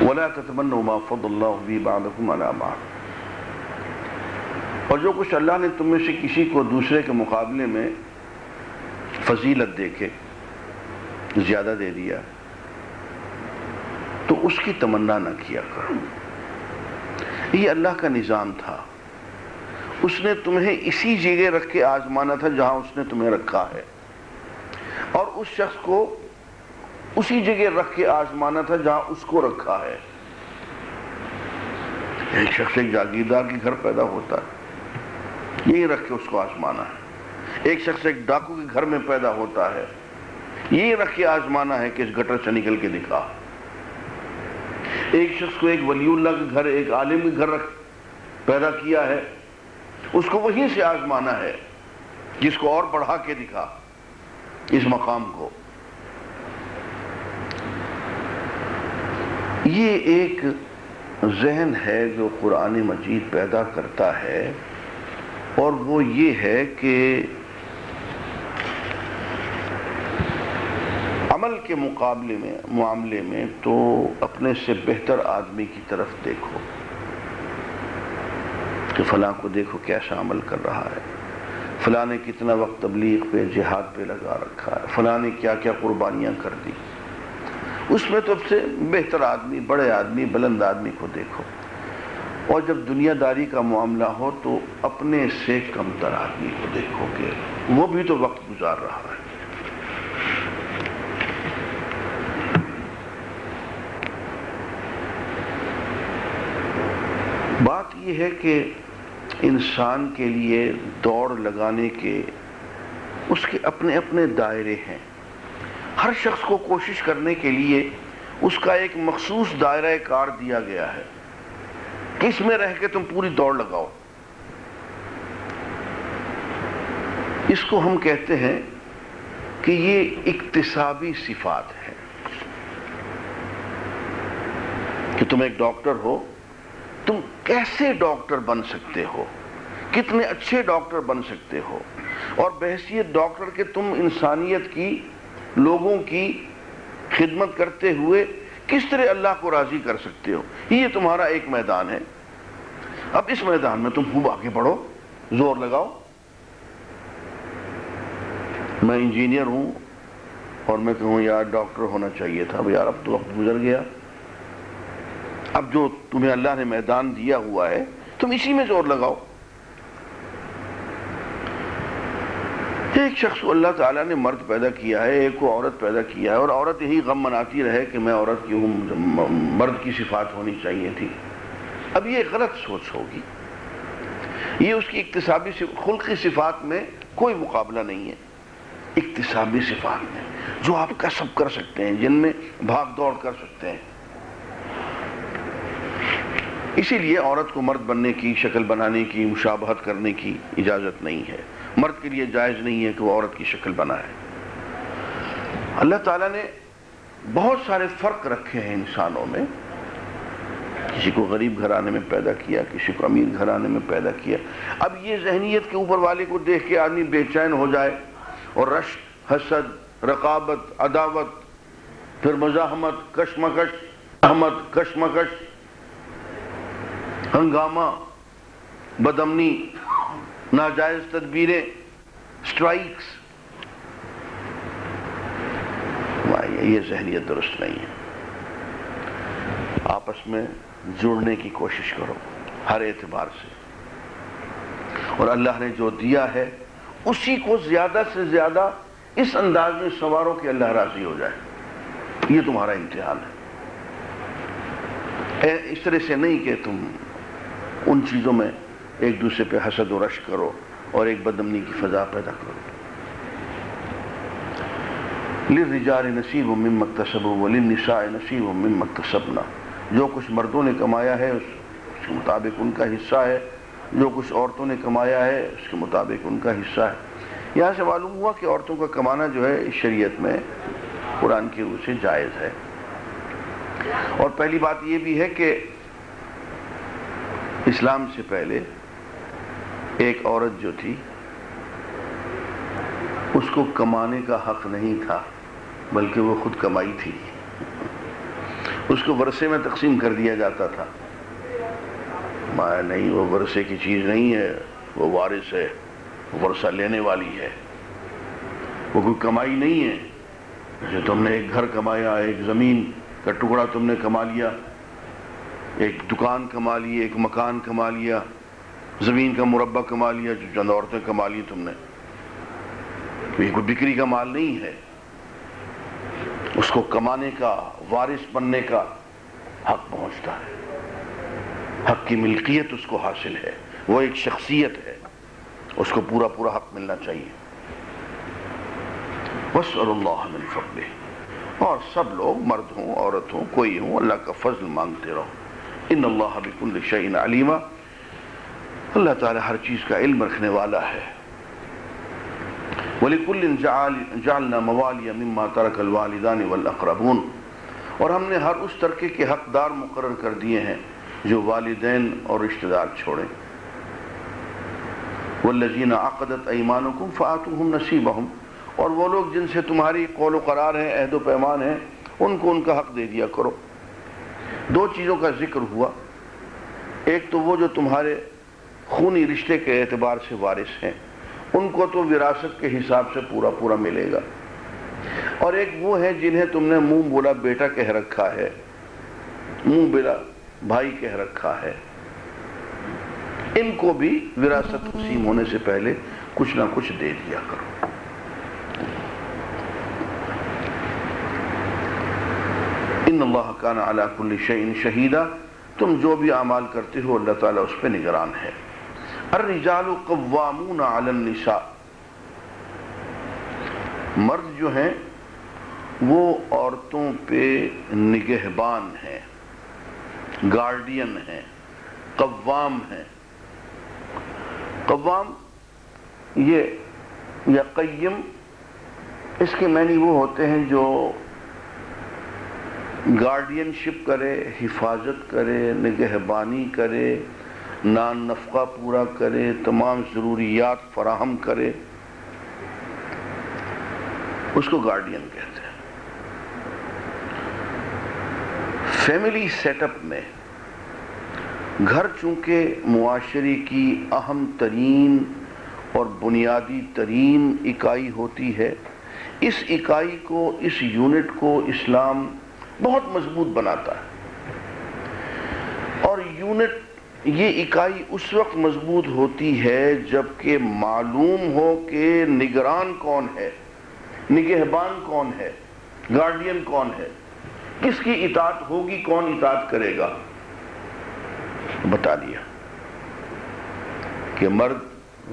وَلَا تَتَمَنَّوْا مَا فَضَّلَ اللَّهُ بِهِ بَعْضَكُمْ عَلَىٰ بَعْضٍ، اور جو کچھ اللہ نے تم میں سے کسی کو دوسرے کے مقابلے میں فضیلت دے کے زیادہ دے دیا تو اس کی تمنا نہ کیا کرو۔ یہ اللہ کا نظام تھا، اس نے تمہیں اسی جگہ رکھ کے آزمانا تھا جہاں اس نے تمہیں رکھا ہے، اور اس شخص کو اسی جگہ رکھ کے آزمانا تھا جہاں اس کو رکھا ہے۔ ایک شخص ایک جاگیردار کے گھر پیدا ہوتا ہے، یہی رکھ کے اس کو آزمانا ہے۔ ایک شخص ایک ڈاکو کے گھر میں پیدا ہوتا ہے، یہی رکھ کے آزمانا ہے کہ اس گٹر سے نکل کے دکھا۔ ایک شخص کو ایک ولی اللہ کے گھر، ایک عالم کے گھر پیدا کیا ہے، اس کو وہیں سے آزمانا ہے جس کو اور بڑھا کے دکھا اس مقام کو۔ یہ ایک ذہن ہے جو قرآن مجید پیدا کرتا ہے، اور وہ یہ ہے کہ عمل کے معاملے میں تو اپنے سے بہتر آدمی کی طرف دیکھو کہ فلاں کو دیکھو کیسا عمل کر رہا ہے، فلاں نے کتنا وقت تبلیغ پہ جہاد پہ لگا رکھا ہے، فلاں نے کیا کیا قربانیاں کر دی۔ اس میں تو اب سے بہتر آدمی، بڑے آدمی، بلند آدمی کو دیکھو، اور جب دنیا داری کا معاملہ ہو تو اپنے سے کمتر آدمی کو دیکھو کہ وہ بھی تو وقت گزار رہا ہے۔ بات یہ ہے کہ انسان کے لیے دوڑ لگانے کے اس کے اپنے اپنے دائرے ہیں۔ ہر شخص کو کوشش کرنے کے لیے اس کا ایک مخصوص دائرہ کار دیا گیا ہے کہ اس میں رہ کے تم پوری دوڑ لگاؤ۔ اس کو ہم کہتے ہیں کہ یہ اکتسابی صفات ہے، کہ تم ایک ڈاکٹر ہو، تم کیسے ڈاکٹر بن سکتے ہو، کتنے اچھے ڈاکٹر بن سکتے ہو، اور بحیثیت ڈاکٹر کے تم انسانیت کی، لوگوں کی خدمت کرتے ہوئے کس طرح اللہ کو راضی کر سکتے ہو۔ یہ تمہارا ایک میدان ہے۔ اب اس میدان میں تم خوب آگے بڑھو، زور لگاؤ۔ میں انجینئر ہوں اور میں کہوں یار ڈاکٹر ہونا چاہیے تھا، اب یار اب تو وقت گزر گیا۔ اب جو تمہیں اللہ نے میدان دیا ہوا ہے تم اسی میں زور لگاؤ۔ ایک شخص کو اللہ تعالیٰ نے مرد پیدا کیا ہے، ایک کو عورت پیدا کیا ہے، اور عورت یہی غم مناتی رہے کہ میں عورت کی ہوں، مرد کی صفات ہونی چاہیے تھی۔ اب یہ غلط سوچ ہوگی، یہ اس کی اکتسابی خلقی صفات میں کوئی مقابلہ نہیں ہے۔ اکتسابی صفات میں جو آپ کسب کر سکتے ہیں، جن میں بھاگ دوڑ کر سکتے ہیں۔ اسی لیے عورت کو مرد بننے کی، شکل بنانے کی، مشابہت کرنے کی اجازت نہیں ہے۔ مرد کے لیے جائز نہیں ہے کہ وہ عورت کی شکل بنائے۔ اللہ تعالیٰ نے بہت سارے فرق رکھے ہیں انسانوں میں، کسی کو غریب گھرانے میں پیدا کیا، کسی کو امیر گھرانے میں پیدا کیا۔ اب یہ ذہنیت کے اوپر والے کو دیکھ کے آدمی بے چین ہو جائے اور رشک، حسد، رقابت، عداوت، پھر مزاحمت، کشمکش، ہنگامہ، بدامنی، ناجائز تدبیریں، سٹرائکس، یہ ذہنیت درست نہیں ہے۔ آپس میں جڑنے کی کوشش کرو ہر اعتبار سے، اور اللہ نے جو دیا ہے اسی کو زیادہ سے زیادہ اس انداز میں سنوارو کہ اللہ راضی ہو جائے۔ یہ تمہارا امتحان ہے۔ اس طرح سے نہیں کہ تم ان چیزوں میں ایک دوسرے پہ حسد و رشک کرو اور ایک بدامنی کی فضا پیدا کرو۔ للرجال نصیب مما اکتسبوا وللنساء نصیب مما اکتسبنا، جو کچھ مردوں نے کمایا ہے اس کے مطابق ان کا حصہ ہے، جو کچھ عورتوں نے کمایا ہے اس کے مطابق ان کا حصہ ہے۔ یہاں سے معلوم ہوا کہ عورتوں کا کمانا جو ہے اس شریعت میں قرآن کی روح سے جائز ہے۔ اور پہلی بات یہ بھی ہے کہ اسلام سے پہلے ایک عورت جو تھی اس کو کمانے کا حق نہیں تھا، بلکہ وہ خود کمائی تھی، اس کو ورثے میں تقسیم کر دیا جاتا تھا. نہیں، وہ ورثے کی چیز نہیں ہے، وہ وارث ہے، ورثہ لینے والی ہے، وہ کوئی کمائی نہیں ہے. جو تم نے ایک گھر کمایا، ایک زمین کا ٹکڑا تم نے کما لیا، ایک دکان کما لی، ایک مکان کما لیا، زمین کا مربع کما لیا، جو چند عورتیں کما لی تم نے، تو یہ کوئی بکری کا مال نہیں ہے. اس کو کمانے کا، وارث بننے کا حق پہنچتا ہے، حق کی ملکیت اس کو حاصل ہے، وہ ایک شخصیت ہے، اس کو پورا پورا حق ملنا چاہیے. وَاسْأَلُوا اللَّهَ مِنْ فَضْلِهِ، اور سب لوگ، مرد ہوں عورت ہوں کوئی ہوں، اللہ کا فضل مانگتے رہو. ان اللہ بکل شیء علیم، اللہ تعالی ہر چیز کا علم رکھنے والا ہے. وَلِكُلٍّ جَعَلْنَا مَوَالِيَ مِمَّا تَرَكَ الْوَالِدَانِ وَالْأَقْرَبُونَ، اور ہم نے ہر اس ترکے کے حقدار مقرر کر دیے ہیں جو والدین اور رشتہ دار چھوڑیں. وَالَّذِينَ عَقَدَتْ أَيْمَانُكُمْ فَآتُوهُمْ نَصِيبَهُمْ، اور وہ لوگ جن سے تمہاری قول و قرار ہے، عہد و پیمان ہے، ان کو ان کا حق دے دیا کرو. دو چیزوں کا ذکر ہوا، ایک تو وہ جو تمہارے خونی رشتے کے اعتبار سے وارث ہیں، ان کو تو وراثت کے حساب سے پورا پورا ملے گا، اور ایک وہ ہے جنہیں تم نے منہ بولا بیٹا کہہ رکھا ہے، منہ بولا بھائی کہہ رکھا ہے، ان کو بھی وراثت تقسیم ہونے سے پہلے کچھ نہ کچھ دے دیا کرو. ان اللہ کان علی کل شیء شہیدا، تم جو بھی اعمال کرتے ہو اللہ تعالیٰ اس پہ نگران ہے. الرجال قوامون علی النساء، مرد جو ہیں وہ عورتوں پہ نگہبان ہیں، گارڈین ہیں، قوام ہیں. قوام یہ یا قیم، اس کے معنی وہ ہوتے ہیں جو گارڈین شپ کرے، حفاظت کرے، نگہبانی کرے، نان نفقہ پورا کرے، تمام ضروریات فراہم کرے، اس کو گارڈین کہتے ہیں. فیملی سیٹ اپ میں گھر چونکہ معاشرے کی اہم ترین اور بنیادی ترین اکائی ہوتی ہے، اس اکائی کو، اس یونٹ کو اسلام بہت مضبوط بناتا ہے. اور یونٹ، یہ اکائی اس وقت مضبوط ہوتی ہے جبکہ معلوم ہو کہ نگران کون ہے، نگہبان کون ہے، گارڈین کون ہے، کس کی اطاعت ہوگی، کون اطاعت کرے گا. بتا دیا کہ مرد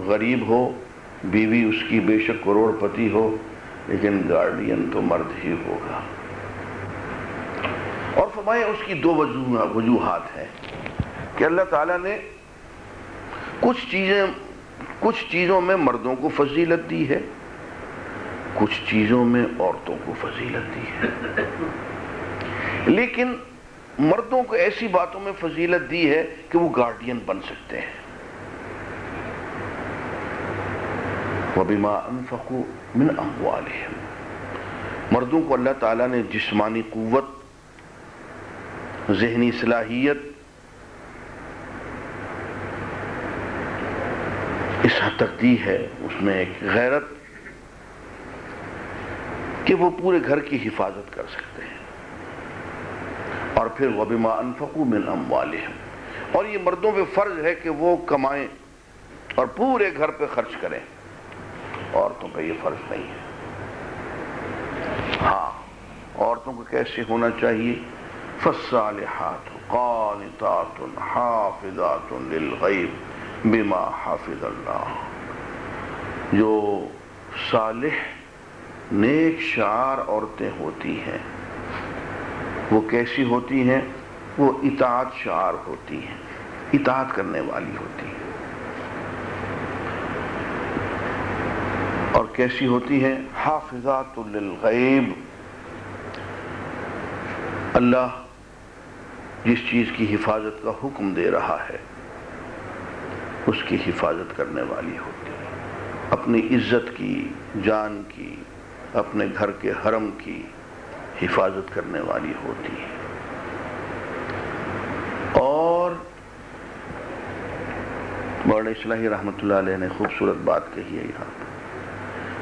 غریب ہو، بیوی اس کی بے شک کروڑ پتی ہو، لیکن گارڈین تو مرد ہی ہوگا. اور فرمایا اس کی دو وجوہات ہیں کہ اللہ تعالیٰ نے کچھ چیزوں میں مردوں کو فضیلت دی ہے، کچھ چیزوں میں عورتوں کو فضیلت دی ہے، لیکن مردوں کو ایسی باتوں میں فضیلت دی ہے کہ وہ گارڈین بن سکتے ہیں. وَبِمَا أَنفَقُوا مِنْ أَمْوَالِهِمْ، مردوں کو اللہ تعالیٰ نے جسمانی قوت، ذہنی صلاحیت اس حد تک دی ہے، اس میں ایک غیرت کہ وہ پورے گھر کی حفاظت کر سکتے ہیں. اور پھر وَبِمَا أَنفَقُوا مِنْ أَمْوَالِهِمْ، اور یہ مردوں پہ فرض ہے کہ وہ کمائیں اور پورے گھر پہ خرچ کریں، عورتوں پہ یہ فرض نہیں ہے. ہاں، عورتوں کو کیسے ہونا چاہیے؟ فَالصَّالِحَاتُ قَانِتَاتٌ حَافِظَاتٌ لِلْغَيْبِ بِمَا حَفِظَ اللَّهُ، جو صالح نیک شعار عورتیں ہوتی ہیں وہ کیسی ہوتی ہیں؟ وہ اطاعت شعار ہوتی ہیں، اطاعت کرنے والی ہوتی ہیں. اور کیسی ہوتی ہیں؟ حافظات للغیب، اللہ جس چیز کی حفاظت کا حکم دے رہا ہے اس کی حفاظت کرنے والی ہوتی ہے، اپنی عزت کی، جان کی، اپنے گھر کے حرم کی حفاظت کرنے والی ہوتی ہے. مولانا اصلاحی رحمۃ اللہ علیہ نے خوبصورت بات کہی ہے یہاں پہ.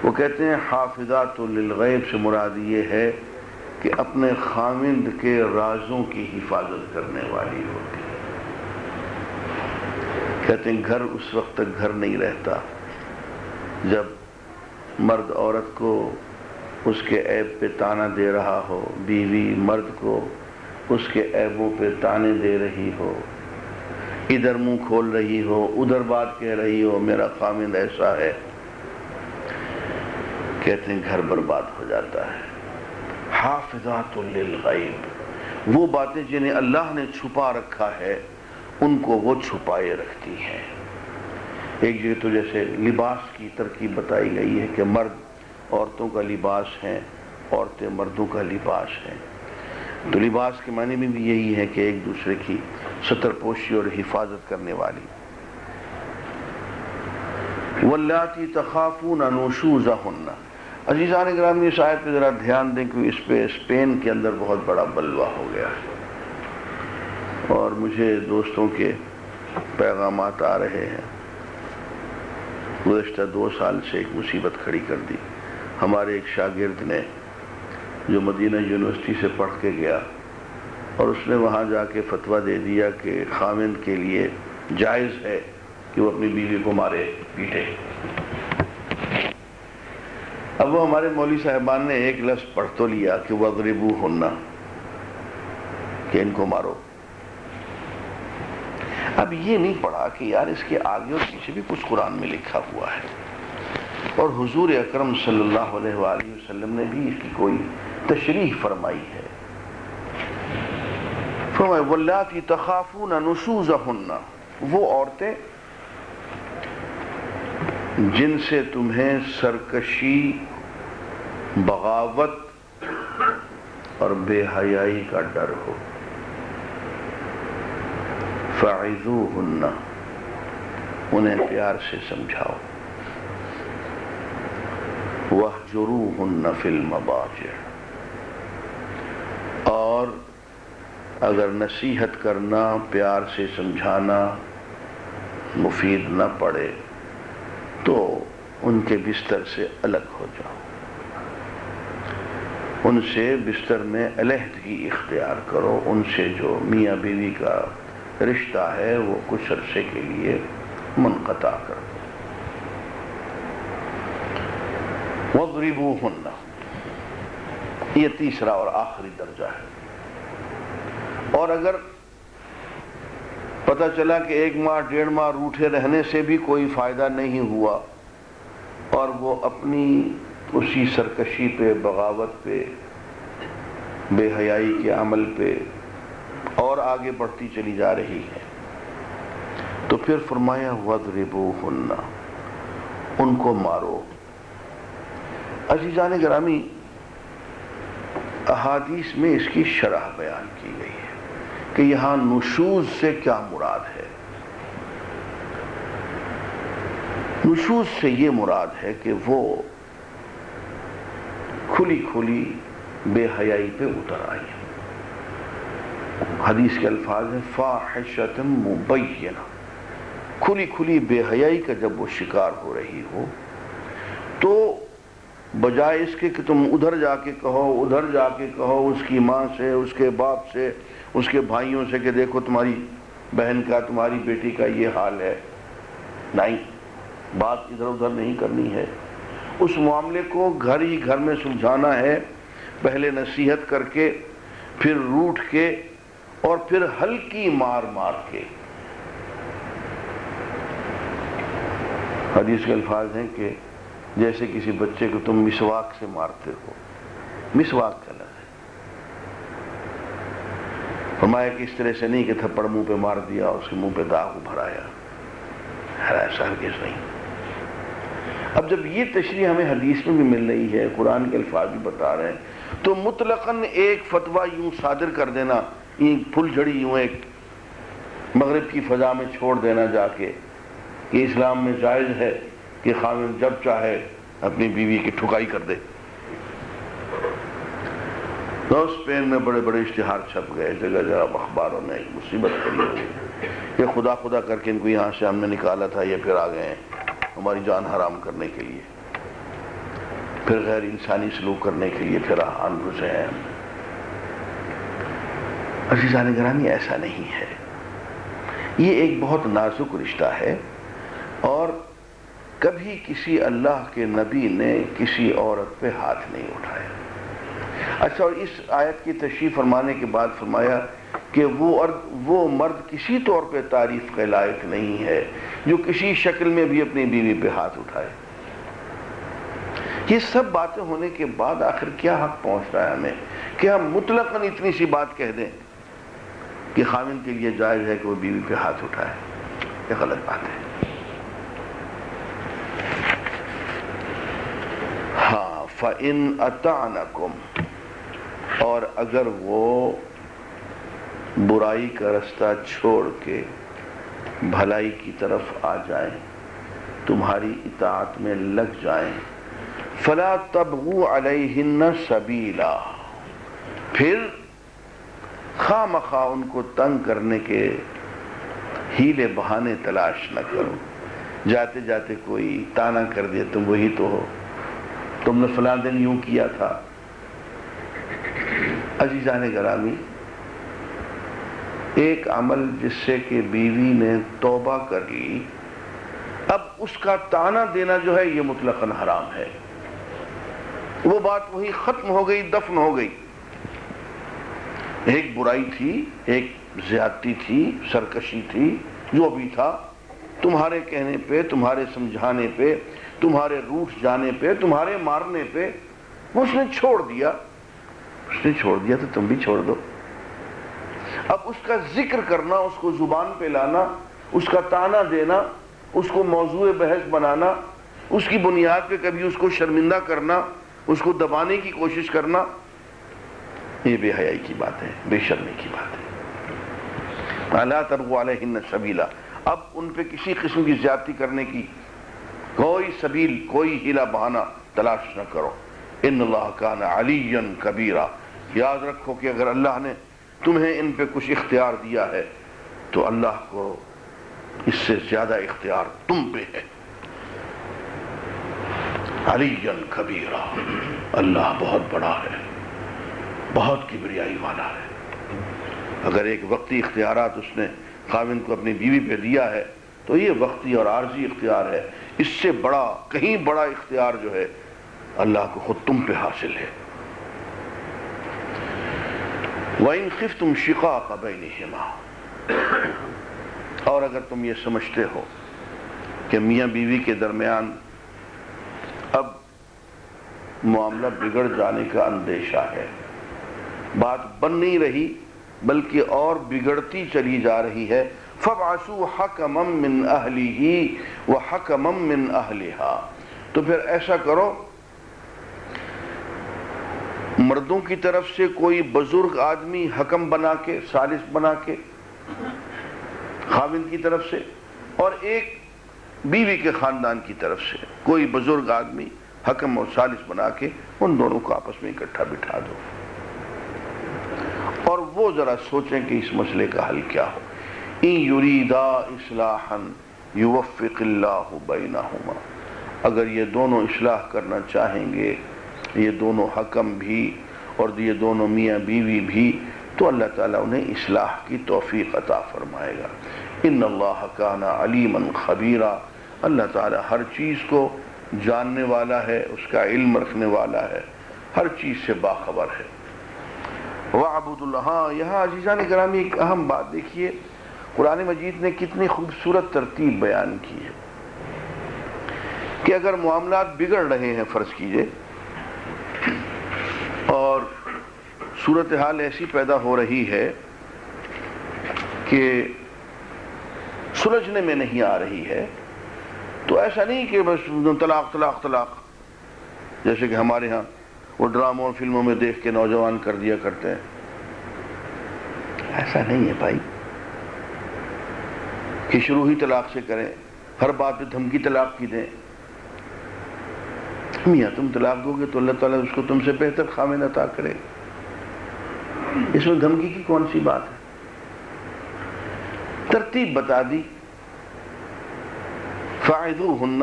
وہ کہتے ہیں حافظات للغیب سے مراد یہ ہے کہ اپنے خاوند کے رازوں کی حفاظت کرنے والی ہوتی ہے. کہتے ہیں گھر اس وقت تک گھر نہیں رہتا جب مرد عورت کو اس کے عیب پہ طعنہ دے رہا ہو، بیوی مرد کو اس کے عیبوں پہ طعنے دے رہی ہو، ادھر منہ کھول رہی ہو، ادھر بات کہہ رہی ہو میرا خاوند ایسا ہے. کہتے ہیں گھر برباد ہو جاتا ہے. حافظات للغیب، وہ باتیں جنہیں اللہ نے چھپا رکھا ہے ان کو وہ چھپائے رکھتی ہیں. ایک جگہ تو جیسے لباس کی ترکیب بتائی گئی ہے کہ مرد عورتوں کا لباس ہے، عورتیں مردوں کا لباس ہے. تو لباس کے معنی میں بھی یہی ہے کہ ایک دوسرے کی ستر پوشی اور حفاظت کرنے والی. واللاتی تخافون نشوزہن. عزیزان گرامی اس آیت پہ ذرا دھیان دیں کہ اس پہ اسپین کے اندر بہت بڑا بلوہ ہو گیا ہے اور مجھے دوستوں کے پیغامات آ رہے ہیں. گزشتہ 2 سال سے ایک مصیبت کھڑی کر دی. ہمارے ایک شاگرد نے جو مدینہ یونیورسٹی سے پڑھ کے گیا اور اس نے وہاں جا کے فتویٰ دے دیا کہ خاوند کے لیے جائز ہے کہ وہ اپنی بیوی کو مارے پیٹے. اب وہ ہمارے مولوی صاحبان نے ایک لفظ پڑھ تو لیا کہ وَاضْرِبُوهُنَّ، کہ ان کو مارو. اب یہ نہیں پڑھا کہ یار اس کے آگے اور پیچھے بھی کچھ قرآن میں لکھا ہوا ہے اور حضور اکرم صلی اللہ علیہ وآلہ وسلم نے بھی اس کی کوئی تشریح فرمائی ہے. فرمایا وَاللَّاتِي تَخَافُونَ نُشُوزَهُنَّ، وہ عورتیں جن سے تمہیں سرکشی، بغاوت اور بے حیائی کا ڈر ہو. فَعِذُوهُنَّ، انہیں پیار سے سمجھاؤ. وَاهْجُرُوهُنَّ فِي الْمَضَاجِعِ، اور اگر نصیحت کرنا، پیار سے سمجھانا مفید نہ پڑے تو ان کے بستر سے الگ ہو جاؤ، ان سے بستر میں علیحدگی اختیار کرو. ان سے جو میاں بیوی کا رشتہ ہے وہ کچھ عرصے کے لیے منقطع کر دو. وَاضْرِبُوهُنَّ، یہ تیسرا اور آخری درجہ ہے. اور اگر پتہ چلا کہ 1 ماہ 1.5 ماہ روٹھے رہنے سے بھی کوئی فائدہ نہیں ہوا اور وہ اپنی اسی سرکشی پہ، بغاوت پہ، بے حیائی کے عمل پہ اور آگے بڑھتی چلی جا رہی ہے، تو پھر فرمایا وَاضْرِبُوهُنَّ، ان کو مارو. عزیزان گرامی احادیث میں اس کی شرح بیان کی گئی ہے کہ یہاں نشوز سے کیا مراد ہے. نشوز سے یہ مراد ہے کہ وہ کھلی کھلی بے حیائی پہ اتر آئی. حدیث کے الفاظ ہیں فاحشۃ مبینہ، کھلی کھلی بے حیائی کا جب وہ شکار ہو رہی ہو تو بجائے اس کے کہ تم ادھر جا کے کہو، ادھر جا کے کہو، اس کی ماں سے، اس کے باپ سے، اس کے بھائیوں سے کہ دیکھو تمہاری بہن کا، تمہاری بیٹی کا یہ حال ہے، نہیں، بات ادھر ادھر نہیں کرنی ہے. اس معاملے کو گھر ہی گھر میں سلجھانا ہے، پہلے نصیحت کر کے، پھر روٹھ کے، اور پھر ہلکی مار مار کے. حدیث کے الفاظ ہیں کہ جیسے کسی بچے کو تم مسواک سے مارتے ہو. مسواک کا لفظ ہے. فرمایا کہ اس طرح سے نہیں کہ تھپڑ منہ پہ مار دیا، اس کے منہ پہ داغ بھرایا، ایسا ہرگز نہیں. اب جب یہ تشریح ہمیں حدیث میں بھی مل رہی ہے، قرآن کے الفاظ بھی بتا رہے ہیں، تو مطلقاً ایک فتویٰ یوں صادر کر دینا، یہ پھل جھڑی یوں ایک مغرب کی فضا میں چھوڑ دینا جا کے کہ اسلام میں جائز ہے کہ خاوند جب چاہے اپنی بیوی کی ٹھکائی کر دے، تو اسپین میں بڑے بڑے اشتہار چھپ گئے، جگہ جگہ اخباروں نے مصیبت کری ہوئی کہ خدا خدا کر کے ان کو یہاں سے ہم نے نکالا تھا، یہ پھر آ گئے ہیں ہماری جان حرام کرنے کے لیے، پھر غیر انسانی سلوک کرنے کے لیے پھر آن گزرے ہیں۔ عزیزان گرامی، ایسا نہیں ہے، یہ ایک بہت نازک رشتہ ہے، اور کبھی کسی اللہ کے نبی نے کسی عورت پہ ہاتھ نہیں اٹھایا۔ اچھا، اور اس آیت کی تشریح فرمانے کے بعد فرمایا کہ وہ مرد کسی طور پہ تعریف کے لائق نہیں ہے جو کسی شکل میں بھی اپنی بیوی پہ ہاتھ اٹھائے۔ یہ سب باتیں ہونے کے بعد آخر کیا حق پہنچ رہا ہے ہمیں کہ ہم مطلقاً اتنی سی بات کہہ دیں کہ خاوند کے لیے جائز ہے کہ وہ بیوی پہ ہاتھ اٹھائے؟ یہ غلط بات ہے۔ ہاں، فَإِنْ أَطَعْنَكُمْ، اور اگر وہ برائی کا رستہ چھوڑ کے بھلائی کی طرف آ جائیں، تمہاری اطاعت میں لگ جائیں، فَلَا تَبْغُوا عَلَيْهِنَّ سَبِيلًا، پھر خواہ مخواہ ان کو تنگ کرنے کے ہیلے بہانے تلاش نہ کرو۔ جاتے جاتے کوئی تانا کر دے، تم وہی تو ہو، تم نے فلاں دن یوں کیا تھا۔ عزیزان گرامی، ایک عمل جس سے کہ بیوی نے توبہ کر لی، اب اس کا تانا دینا جو ہے یہ مطلقاً حرام ہے۔ وہ بات وہی ختم ہو گئی، دفن ہو گئی۔ ایک برائی تھی، ایک زیادتی تھی، سرکشی تھی، جو بھی تھا، تمہارے کہنے پہ، تمہارے سمجھانے پہ، تمہارے روٹھ جانے پہ، تمہارے مارنے پہ وہ اس نے چھوڑ دیا۔ اس نے چھوڑ دیا تو تم بھی چھوڑ دو۔ اب اس کا ذکر کرنا، اس کو زبان پہ لانا، اس کا تانا دینا، اس کو موضوع بحث بنانا، اس کی بنیاد پہ کبھی اس کو شرمندہ کرنا، اس کو دبانے کی کوشش کرنا، یہ بے حیائی کی بات ہے، بے شرمی کی بات ہے۔ لا تبغوا علیہن سبیلا، اب ان پہ کسی قسم کی زیادتی کرنے کی کوئی سبیل، کوئی ہیلا بہانہ تلاش نہ کرو۔ ان اللہ کان علیا کبیرا، یاد رکھو کہ اگر اللہ نے تمہیں ان پہ کچھ اختیار دیا ہے تو اللہ کو اس سے زیادہ اختیار تم پہ ہے۔ علیا کبیرا، اللہ بہت بڑا ہے، بہت کبریائی والا ہے۔ اگر ایک وقتی اختیارات اس نے خاوند کو اپنی بیوی پہ دیا ہے تو یہ وقتی اور عارضی اختیار ہے، اس سے بڑا، کہیں بڑا اختیار جو ہے اللہ کو خود تم پہ حاصل ہے۔ وَإِنْ خِفْتُمْ شِقَاقَ بَيْنِهِمَا، اور اگر تم یہ سمجھتے ہو کہ میاں بیوی کے درمیان اب معاملہ بگڑ جانے کا اندیشہ ہے، بات بن نہیں رہی بلکہ اور بگڑتی چلی جا رہی ہے، فَابْعَثُوا حَكَمًا مِّنْ أَهْلِهِ وَحَكَمًا مِّنْ أَهْلِهَا، تو پھر ایسا کرو، مردوں کی طرف سے کوئی بزرگ آدمی حکم بنا کے، ثالث بنا کے خاوند کی طرف سے، اور ایک بیوی کے خاندان کی طرف سے کوئی بزرگ آدمی حکم اور ثالث بنا کے ان دونوں کو آپس میں اکٹھا بٹھا دو، اور وہ ذرا سوچیں کہ اس مسئلے کا حل کیا ہو۔ ان یریدا اصلاحا یوفق اللہ بینہما، اگر یہ دونوں اصلاح کرنا چاہیں گے، یہ دونوں حکم بھی اور یہ دونوں میاں بیوی بھی، تو اللہ تعالیٰ انہیں اصلاح کی توفیق عطا فرمائے گا۔ ان اللہ کان علیما خبیرا، اللہ تعالیٰ ہر چیز کو جاننے والا ہے، اس کا علم رکھنے والا ہے، ہر چیز سے باخبر ہے۔ وَعْبُدُ اللَّهَ، ہاں یہاں عزیزان گرامی ایک اہم بات دیکھیے، قرآن مجید نے کتنی خوبصورت ترتیب بیان کی ہے کہ اگر معاملات بگڑ رہے ہیں، فرض کیجئے، اور صورتحال ایسی پیدا ہو رہی ہے کہ سلجھنے میں نہیں آ رہی ہے، تو ایسا نہیں کہ بس طلاق طلاق طلاق، جیسے کہ ہمارے ہاں وہ ڈراموں اور فلموں میں دیکھ کے نوجوان کر دیا کرتے ہیں۔ ایسا نہیں ہے بھائی کہ شروع ہی طلاق سے کریں، ہر بات پہ دھمکی طلاق کی دیں۔ میاں تم طلاق دو گے تو اللہ تعالیٰ اس کو تم سے بہتر خاوند عطا کرے، اس میں دھمکی کی کون سی بات ہے؟ ترتیب بتا دی، فَعِذُوهُنَّ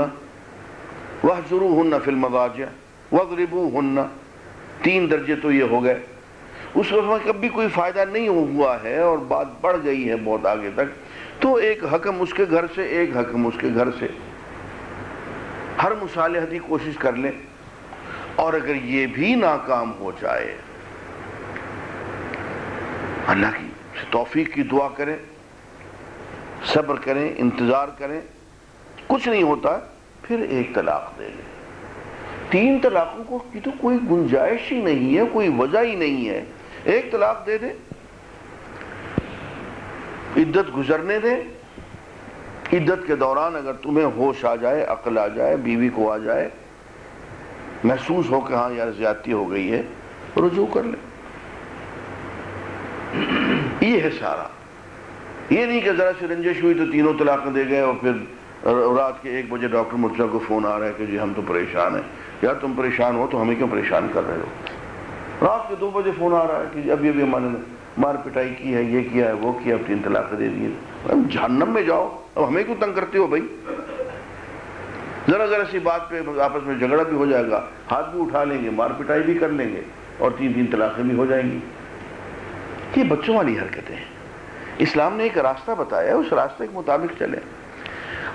وَاهْجُرُوهُنَّ فِي الْمَضَاجِعِ وَاضْرِبُوهُنَّ، 3 درجے تو یہ ہو گئے۔ اس وقت میں کبھی کوئی فائدہ نہیں ہوا ہے اور بات بڑھ گئی ہے بہت آگے تک، تو ایک حکم اس کے گھر سے، ایک حکم اس کے گھر سے، ہر مصالحتی کوشش کر لیں، اور اگر یہ بھی ناکام ہو جائے اللہ کی توفیق کی دعا کریں، صبر کریں، انتظار کریں، کچھ نہیں ہوتا پھر ایک طلاق دے لیں۔ 3 طلاقوں کی تو کوئی گنجائش ہی نہیں ہے، کوئی وجہ ہی نہیں ہے، ایک طلاق دے دیں، عدت گزرنے دیں۔ عدت کے دوران اگر تمہیں ہوش آ جائے، عقل آ جائے، بیوی کو آ جائے، محسوس ہو کہ ہاں یار زیادتی ہو گئی ہے، رجوع کر لیں۔ یہ ہے سارا، یہ نہیں کہ ذرا سی رنجش ہوئی تو تینوں طلاقیں دے گئے اور پھر رات کے 1 بجے ڈاکٹر مرتضیٰ کو فون آ رہا ہے کہ جی ہم تو پریشان ہیں۔ یار تم پریشان ہو تو ہمیں کیوں پریشان کر رہے ہو؟ رات کے 2 بجے فون آ رہا ہے کہ جی ابھی ہمارے نے مار پٹائی کی ہے، یہ کیا ہے، وہ کیا، اب 3 طلاقیں دے دیے۔ جہنم میں جاؤ، اب ہمیں کیوں تنگ کرتے ہو بھائی؟ ذرا سی بات پہ آپس میں جھگڑا بھی ہو جائے گا، ہاتھ بھی اٹھا لیں گے، مار پٹائی بھی کر لیں گے، اور 3 طلاقیں بھی ہو جائیں گی۔ یہ بچوں والی حرکتیں ہیں۔ اسلام نے ایک راستہ بتایا ہے، اس راستے کے مطابق چلیں۔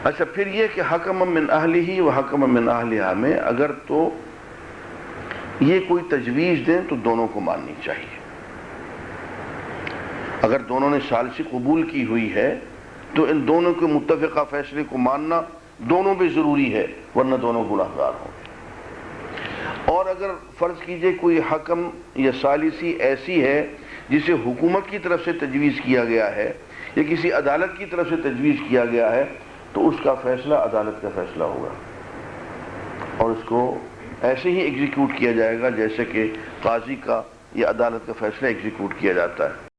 اچھا، پھر یہ کہ حکم من اہلہ و حکم من اہلہا میں اگر تو یہ کوئی تجویز دیں تو دونوں کو ماننی چاہیے۔ اگر دونوں نے ثالثی قبول کی ہوئی ہے تو ان دونوں کے متفقہ فیصلے کو ماننا دونوں پہ ضروری ہے، ورنہ دونوں گناہگار ہوں گے۔ اور اگر فرض کیجئے کوئی حکم یا ثالثی ایسی ہے جسے حکومت کی طرف سے تجویز کیا گیا ہے یا کسی عدالت کی طرف سے تجویز کیا گیا ہے، تو اس کا فیصلہ عدالت کا فیصلہ ہوگا، اور اس کو ایسے ہی ایگزیکیوٹ کیا جائے گا جیسے کہ قاضی کا یا عدالت کا فیصلہ ایگزیکیوٹ کیا جاتا ہے۔